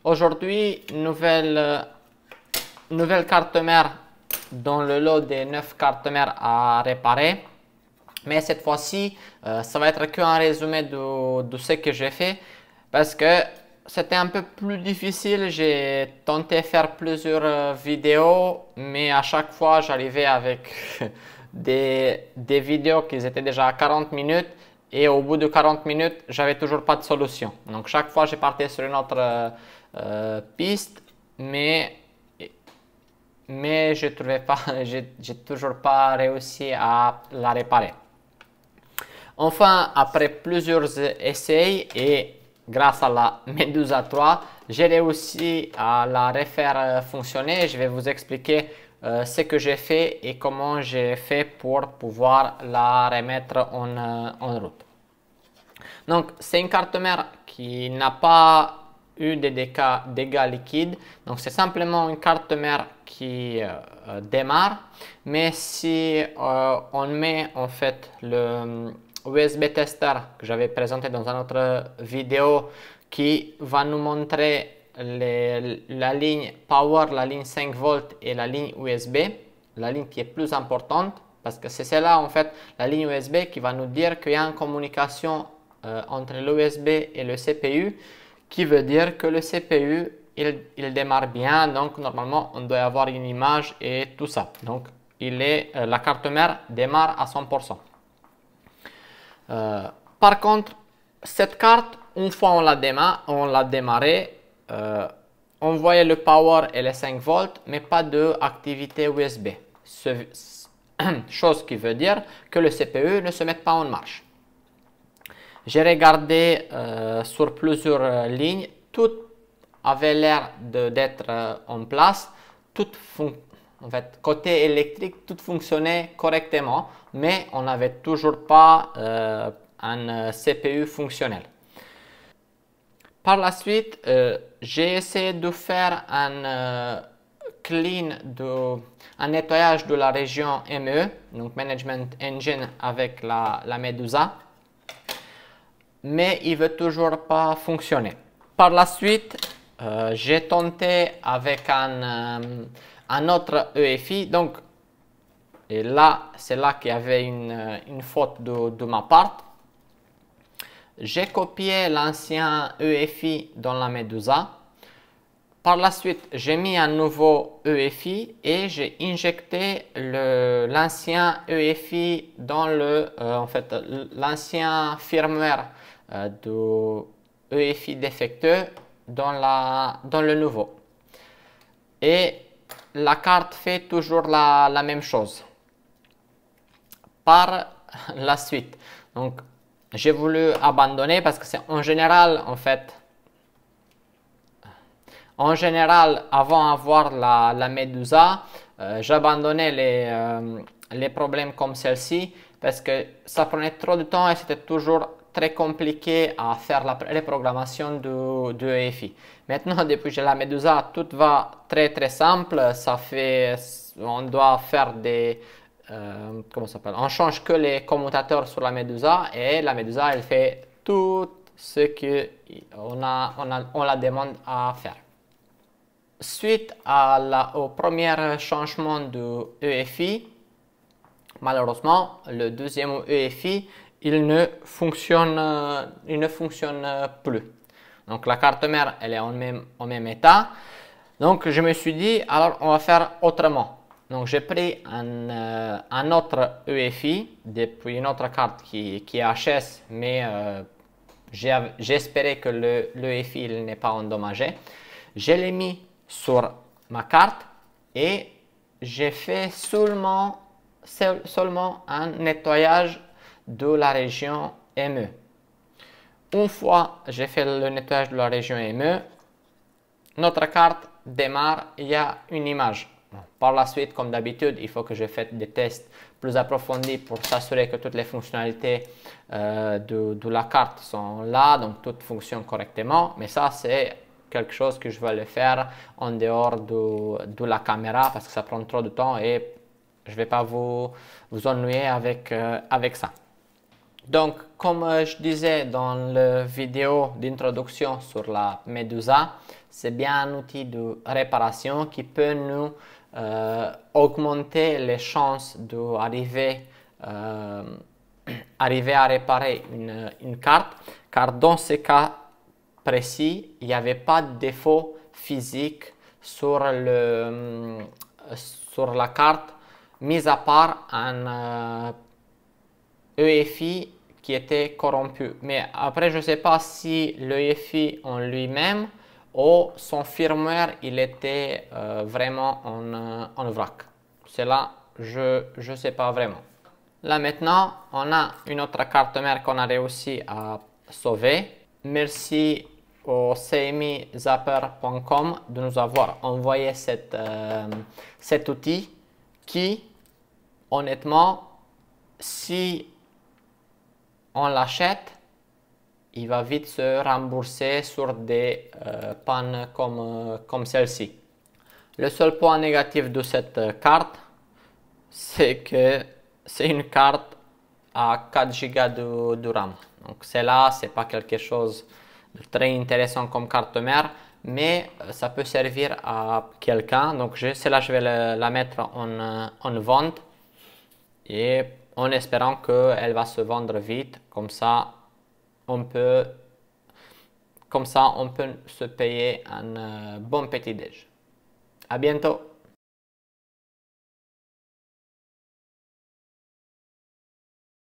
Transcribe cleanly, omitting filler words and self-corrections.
Aujourd'hui, nouvelle carte mère dans le lot des 9 cartes mères à réparer. Mais cette fois-ci, ça va être qu'un résumé de ce que j'ai fait parce que c'était un peu plus difficile. J'ai tenté de faire plusieurs vidéos, mais à chaque fois, j'arrivais avec des vidéos qui étaient déjà à 40 minutes et au bout de 40 minutes, j'avais toujours pas de solution. Donc, chaque fois, j'ai parti sur une autre piste, mais je trouvais pas, j'ai toujours pas réussi à la réparer. Enfin, après plusieurs essais et grâce à la Medusa 3, j'ai réussi à la refaire fonctionner. Je vais vous expliquer ce que j'ai fait et comment j'ai fait pour pouvoir la remettre en route. Donc, c'est une carte mère qui n'a pas eu de dégâts liquides. Donc, c'est simplement une carte mère qui démarre. Mais si on met en fait le USB tester que j'avais présenté dans une autre vidéo qui va nous montrer la ligne Power, la ligne 5 volts et la ligne USB, la ligne qui est plus importante parce que c'est celle-là en fait, la ligne USB qui va nous dire qu'il y a une communication entre l'USB et le CPU qui veut dire que le CPU il démarre bien, donc normalement on doit avoir une image et tout ça. Donc la carte mère démarre à 100%. Par contre, cette carte, une fois on l'a démarré, on voyait le power et les 5 volts, mais pas d'activité USB. Chose qui veut dire que le CPU ne se met pas en marche. J'ai regardé sur plusieurs lignes, tout avait l'air d'être en place, en fait, côté électrique, tout fonctionnait correctement, mais on n'avait toujours pas un CPU fonctionnel. Par la suite, j'ai essayé de faire un nettoyage de la région ME, donc Management Engine avec la Medusa, mais il ne veut toujours pas fonctionner. Par la suite, j'ai tenté avec un autre EFI, donc et là, c'est là qu'il y avait une faute de ma part. J'ai copié l'ancien EFI dans la Medusa. Par la suite, j'ai mis un nouveau EFI et j'ai injecté l'ancien EFI dans l'ancien firmware de EFI défectueux dans le nouveau. Et la carte fait toujours la même chose. Par la suite, donc j'ai voulu abandonner parce que c'est en général en fait. En général, avant d'avoir la Medusa, j'abandonnais les problèmes comme celle-ci parce que ça prenait trop de temps et c'était toujours très compliqué à faire la reprogrammation du EFI. Maintenant, depuis que j'ai la Medusa, tout va très simple. On doit faire comment ça s'appelle? On change que les commutateurs sur la Medusa et la Medusa, elle fait tout ce qu'on la demande à faire. Suite au premier changement de EFI, malheureusement, le deuxième EFI, il ne fonctionne plus. Donc la carte mère, elle est au même état. Donc je me suis dit, alors on va faire autrement. Donc j'ai pris un autre EFI depuis une autre carte qui est HS, mais j'espérais que l'EFI n'est pas endommagé. Je l'ai mis sur ma carte et j'ai fait seulement un nettoyage de la région ME. Une fois j'ai fait le nettoyage de la région ME, notre carte démarre, il y a une image. Par la suite, comme d'habitude, il faut que je fasse des tests plus approfondis pour s'assurer que toutes les fonctionnalités de la carte sont là, donc tout fonctionne correctement. Mais ça, c'est quelque chose que je vais le faire en dehors de la caméra parce que ça prend trop de temps et je ne vais pas vous ennuyer avec ça. Donc, comme je disais dans la vidéo d'introduction sur la Medusa, c'est bien un outil de réparation qui peut nous augmenter les chances d'arriver arriver à réparer une carte, car dans ce cas précis, il n'y avait pas de défaut physique sur la carte, mis à part un EFI qui était corrompu. Mais après, je ne sais pas si l'EFI en lui-même ou son firmware, il était vraiment en vrac. Cela, je ne sais pas vraiment. Là maintenant, on a une autre carte mère qu'on a réussi à sauver. Merci au cmizapper.com de nous avoir envoyé cet outil qui, honnêtement, si on l'achète, il va vite se rembourser sur des pannes comme celle-ci. Le seul point négatif de cette carte, c'est que c'est une carte à 4 Go de RAM. Donc celle-là, c'est pas quelque chose de très intéressant comme carte mère, mais ça peut servir à quelqu'un. Donc celle-là, je vais la mettre en vente et en espérant qu'elle va se vendre vite. Comme ça, on peut se payer un bon petit déj. À bientôt!